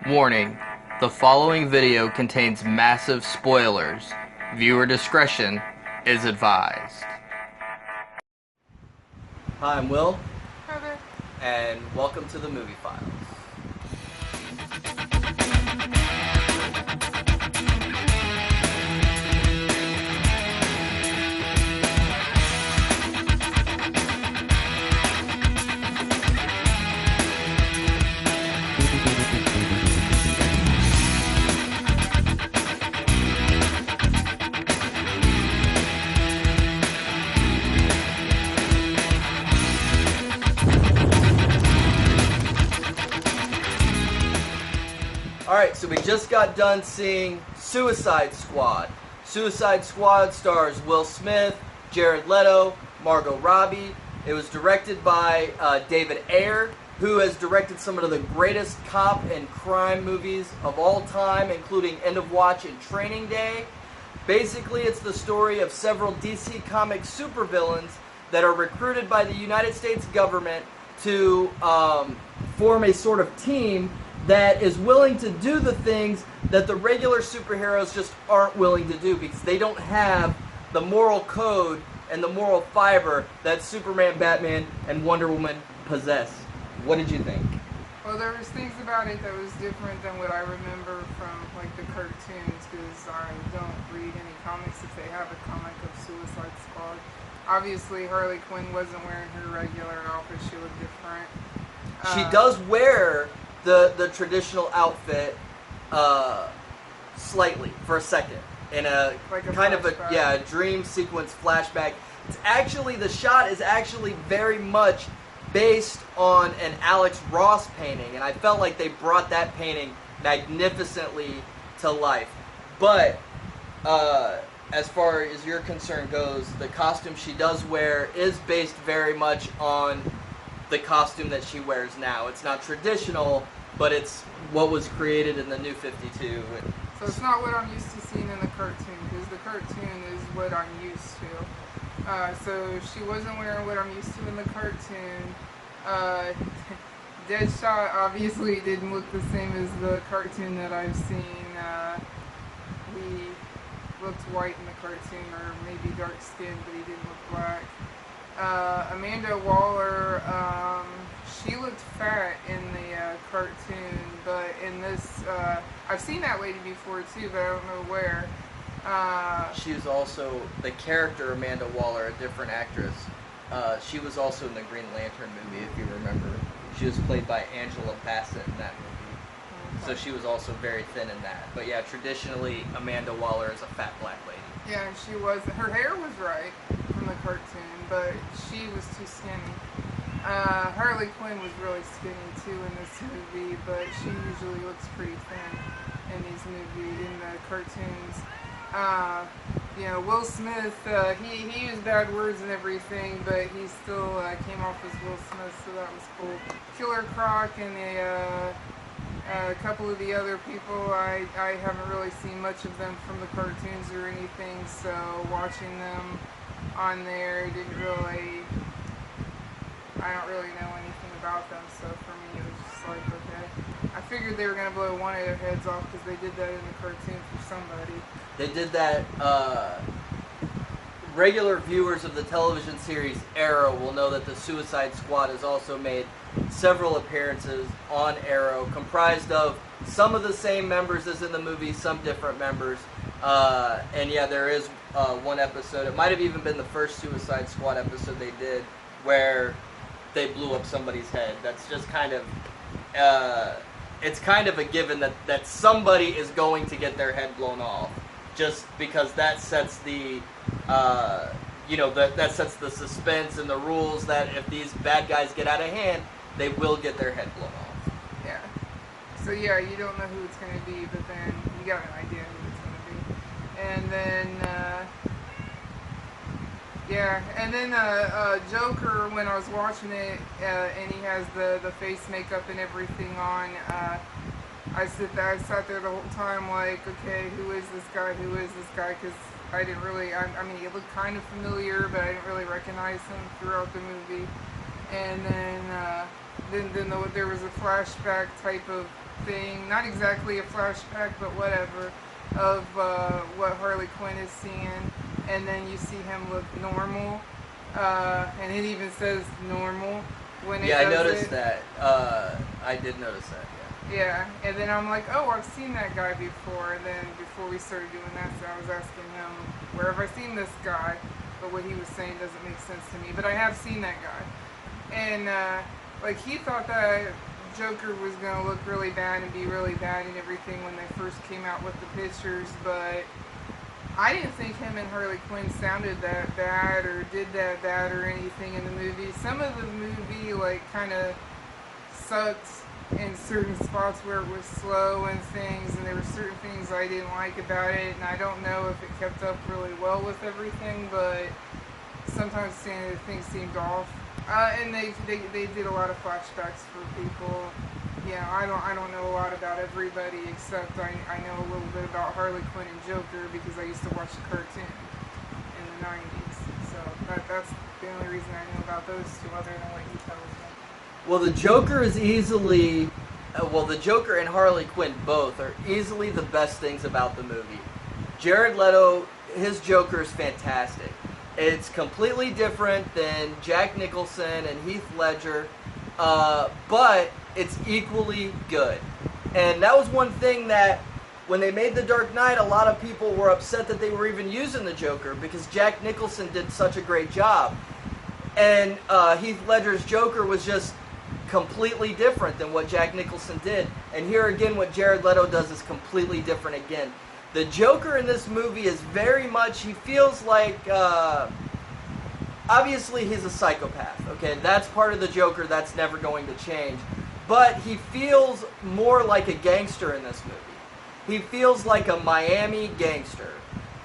Warning, the following video contains massive spoilers. Viewer discretion is advised. Hi, I'm Will. Hi there. And welcome to the Movie Files. Alright, so we just got done seeing Suicide Squad. Suicide Squad stars Will Smith, Jared Leto, Margot Robbie. It was directed by David Ayer, who has directed some of the greatest cop and crime movies of all time, including End of Watch and Training Day. Basically, it's the story of several DC Comics supervillains that are recruited by the United States government to form a sort of team that is willing to do the things that the regular superheroes just aren't willing to do because they don't have the moral code and the moral fiber that Superman, Batman, and Wonder Woman possess. What did you think? Well, there was things about it that was different than what I remember from like the cartoons, because I don't read any comics if they have a comic of Suicide Squad. Obviously, Harley Quinn wasn't wearing her regular outfit; she looked different. She does wear the traditional outfit slightly for a second in a like kind of flashback. a dream sequence flashback. It's actually, the shot is actually very much based on an Alex Ross painting, and I felt like they brought that painting magnificently to life. But as far as your concern goes, the costume she does wear is based very much on the costume that she wears now. It's not traditional, but it's what was created in the New 52. So it's not what I'm used to seeing in the cartoon, because the cartoon is what I'm used to. So she wasn't wearing what I'm used to in the cartoon. Deadshot obviously didn't look the same as the cartoon that I've seen. He looked white in the cartoon, or maybe dark skinned, but he didn't look black. Amanda Waller, she looked fat in the cartoon, but in this, I've seen that lady before too, but I don't know where. She was also the character Amanda Waller, a different actress. She was also in the Green Lantern movie, if you remember. She was played by Angela Bassett in that movie. Okay. So she was also very thin in that. But yeah, traditionally, Amanda Waller is a fat black lady. Yeah, and she was, her hair was right from the cartoon, but she was too skinny. Harley Quinn was really skinny too in this movie, but she usually looks pretty thin in these movies, in the cartoons. Will Smith, he used bad words and everything, but he still came off as Will Smith, so that was cool. Killer Croc and a couple of the other people, I haven't really seen much of them from the cartoons or anything, so watching them on there didn't really, I don't really know anything about them, so for me it was just like, okay. I figured they were going to blow one of their heads off because they did that in the cartoon for somebody. They did that. Regular viewers of the television series Arrow will know that the Suicide Squad has also made several appearances on Arrow, comprised of some of the same members as in the movie, some different members. And yeah, there is one episode, it might have even been the first Suicide Squad episode they did, where they blew up somebody's head. That's just kind of, it's kind of a given that somebody is going to get their head blown off, just because that sets the, that sets the suspense and the rules that if these bad guys get out of hand, they will get their head blown off. Yeah. So yeah, you don't know who it's going to be, but then you got an idea who it's going to be. And then, Joker, when I was watching it, and he has the face makeup and everything on, I sat there the whole time like, okay, who is this guy? Who is this guy? Because I didn't really, I mean, he looked kind of familiar, but I didn't really recognize him throughout the movie. And then there was a flashback type of thing, not exactly a flashback, but whatever, of what Harley Quinn is seeing, and then you see him look normal, and it even says normal when it does I noticed it. that. I did notice that. Yeah, and then I'm like, oh, I've seen that guy before. And then before we started doing that, so I was asking him, where have I seen this guy? But what he was saying doesn't make sense to me. But I have seen that guy. And, like, he thought that Joker was going to look really bad and be really bad and everything when they first came out with the pictures. But I didn't think him and Harley Quinn sounded that bad or did that bad or anything in the movie. Some of the movie, like, kind of sucked in certain spots where it was slow and things, and there were certain things I didn't like about it, and I don't know if it kept up really well with everything, but sometimes things seemed off. And they did a lot of flashbacks for people. Yeah, I don't know a lot about everybody, except I know a little bit about Harley Quinn and Joker because I used to watch the cartoon in the 90s. So that's the only reason I know about those two, other than what you tell me. Well, the Joker is easily... the Joker and Harley Quinn both are easily the best things about the movie. Jared Leto, his Joker is fantastic. It's completely different than Jack Nicholson and Heath Ledger, but it's equally good. And that was one thing that, when they made The Dark Knight, a lot of people were upset that they were even using the Joker because Jack Nicholson did such a great job. And Heath Ledger's Joker was just completely different than what Jack Nicholson did. And here again, what Jared Leto does is completely different again. The Joker in this movie is very much, he feels like, obviously he's a psychopath, okay? That's part of the Joker, that's never going to change. But he feels more like a gangster in this movie. He feels like a Miami gangster.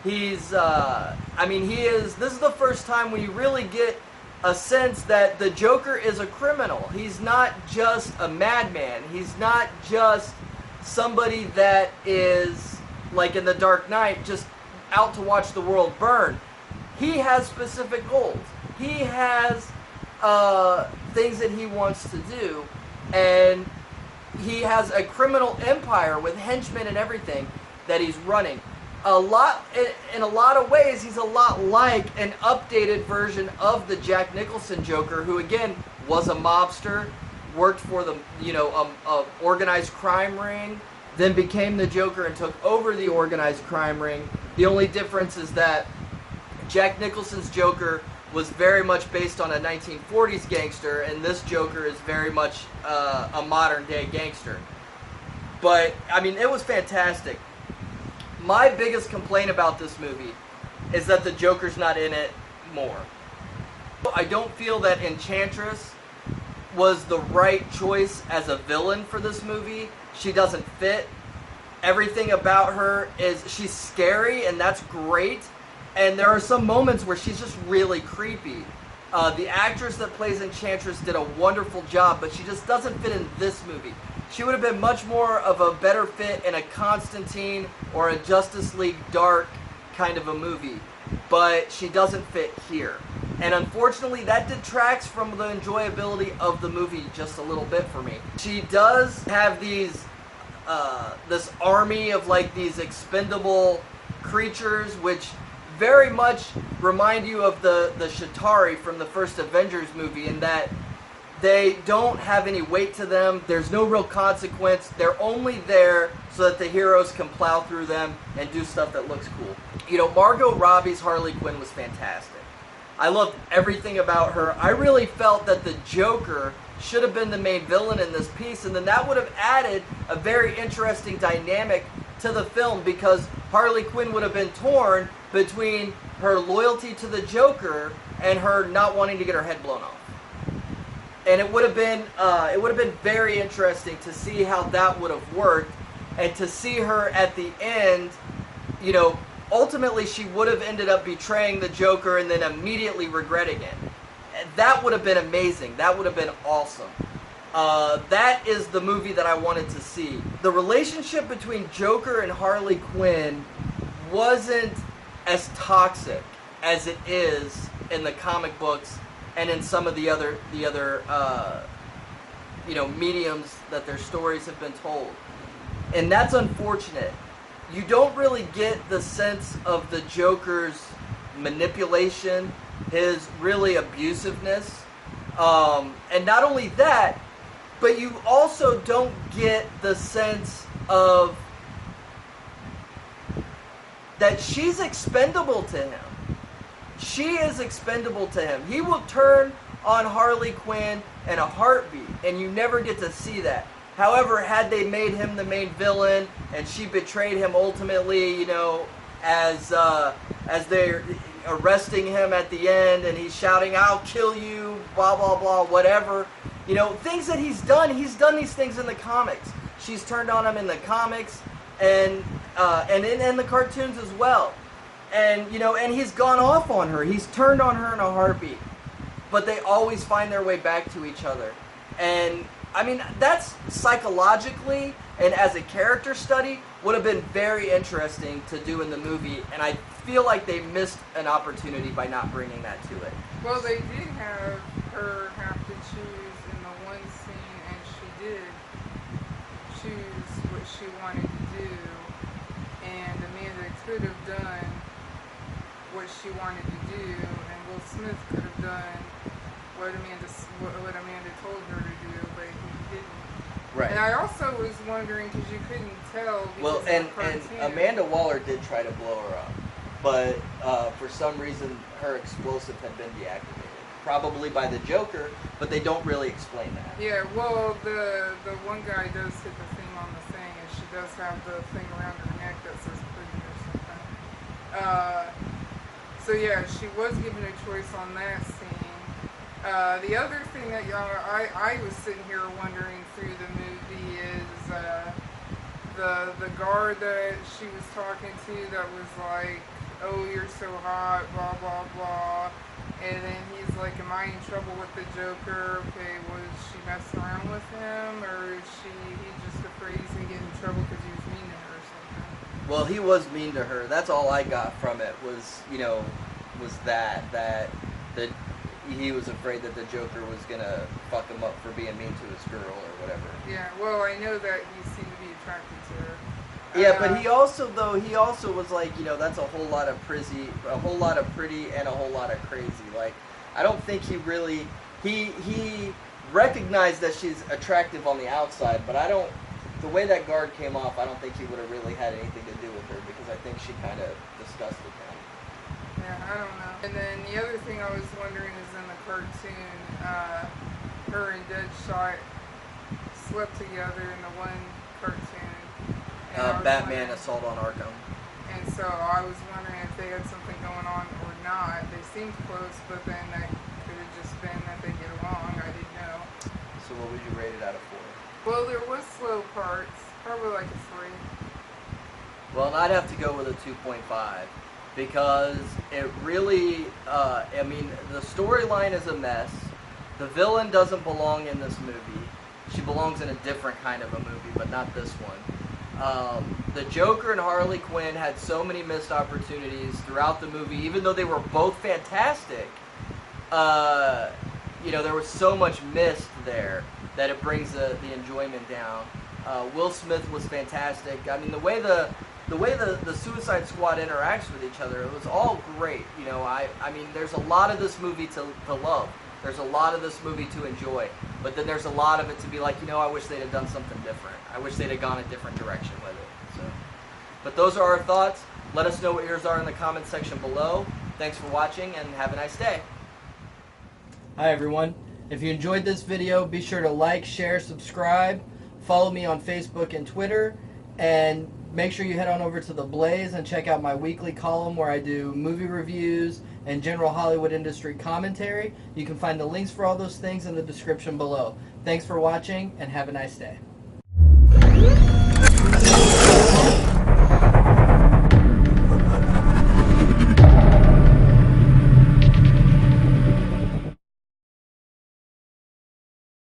He's, this is the first time we really get a sense that the Joker is a criminal. He's not just a madman. He's not just somebody that is, like in The Dark Knight, just out to watch the world burn. He has specific goals. He has things that he wants to do, and he has a criminal empire with henchmen and everything that he's running. In a lot of ways, he's a lot like an updated version of the Jack Nicholson Joker, who again was a mobster, worked for the organized crime ring, then became the Joker and took over the organized crime ring. The only difference is that Jack Nicholson's Joker was very much based on a 1940s gangster, and this Joker is very much a modern day gangster. But I mean, it was fantastic. My biggest complaint about this movie is that the Joker's not in it more. I don't feel that Enchantress was the right choice as a villain for this movie. She doesn't fit. Everything about her is, she's scary, and that's great. And there are some moments where she's just really creepy. The actress that plays Enchantress did a wonderful job, but she just doesn't fit in this movie. She would have been much more of a better fit in a Constantine or a Justice League Dark kind of a movie. But she doesn't fit here. And unfortunately, that detracts from the enjoyability of the movie just a little bit for me. She does have these, this army of like these expendable creatures, which very much remind you of the Chitauri from the first Avengers movie, in that they don't have any weight to them. There's no real consequence. They're only there so that the heroes can plow through them and do stuff that looks cool. You know, Margot Robbie's Harley Quinn was fantastic. I loved everything about her. I really felt that the Joker should have been the main villain in this piece, and then that would have added a very interesting dynamic to the film, because Harley Quinn would have been torn between her loyalty to the Joker and her not wanting to get her head blown off. And it would have been very interesting to see how that would have worked, and to see her at the end, you know, ultimately she would have ended up betraying the Joker and then immediately regretting it. That would have been amazing. That would have been awesome. That is the movie that I wanted to see. The relationship between Joker and Harley Quinn wasn't as toxic as it is in the comic books and in some of the other mediums that their stories have been told. And that's unfortunate. You don't really get the sense of the Joker's manipulation, his really abusiveness. And not only that, but you also don't get the sense of that she's expendable to him. She is expendable to him. He will turn on Harley Quinn in a heartbeat, and you never get to see that. However, had they made him the main villain and she betrayed him ultimately, as they're arresting him at the end and he's shouting, "I'll kill you," blah, blah, blah, whatever. Things that he's done these things in the comics. She's turned on him in the comics and in the cartoons as well. And, and he's gone off on her. He's turned on her in a heartbeat. But they always find their way back to each other. And, I mean, that's psychologically and as a character study would have been very interesting to do in the movie. And I feel like they missed an opportunity by not bringing that to it. Well, they did have her have to choose in the one scene, and she did choose what she wanted to do. And Amanda could have done what she wanted to do, and Will Smith could have done what Amanda told her to do, but he didn't. Right. And I also was wondering, because you couldn't tell. Well, and Amanda Waller did try to blow her up, but for some reason her explosive had been deactivated. Probably by the Joker, but they don't really explain that. Yeah, well, the one guy does hit the thing on the thing, and she does have the thing around her neck that says "pretty" or something. So yeah, she was given a choice on that scene. The other thing that I was sitting here wondering through the movie is the guard that she was talking to that was like, "Oh, you're so hot," blah blah blah. And then he's like, "Am I in trouble with the Joker? Okay, was she messing around with him, or is he's just afraid he's gonna get in trouble because he was mean to her or something?" Well, he was mean to her. That's all I got from it was, that he was afraid that the Joker was gonna fuck him up for being mean to his girl or whatever. Yeah, well, I know that he seemed to be attracted to her. Yeah, but he also was like, that's a whole lot of pretty and a whole lot of crazy. Like, I don't think he really he recognized that she's attractive on the outside, but the way that guard came off, I don't think he would have really had anything to do with her, because I think she kind of disgusted him. Yeah, I don't know. And then the other thing I was wondering is in the cartoon, her and Deadshot slept together in the one cartoon. Batman Assault on Arkham. And so I was wondering if they had something going on or not. They seemed close, but then that could have just been that they get along. I didn't know. So what would you rate it out of 4? Well, there was slow parts. Probably like a 3. Well, I'd have to go with a 2.5. Because it really, the storyline is a mess. The villain doesn't belong in this movie. She belongs in a different kind of a movie, but not this one. The Joker and Harley Quinn had so many missed opportunities throughout the movie, even though they were both fantastic. There was so much missed there that it brings the enjoyment down. Will Smith was fantastic. I mean, the way the Suicide Squad interacts with each other, it was all great. There's a lot of this movie to love. There's a lot of this movie to enjoy. But then there's a lot of it to be like, I wish they'd have done something different. I wish they'd have gone a different direction with it. But those are our thoughts. Let us know what yours are in the comments section below. Thanks for watching, and have a nice day. Hi, everyone. If you enjoyed this video, be sure to like, share, subscribe. Follow me on Facebook and Twitter. And make sure you head on over to TheBlaze and check out my weekly column where I do movie reviews and general Hollywood industry commentary. You can find the links for all those things in the description below. Thanks for watching, and have a nice day.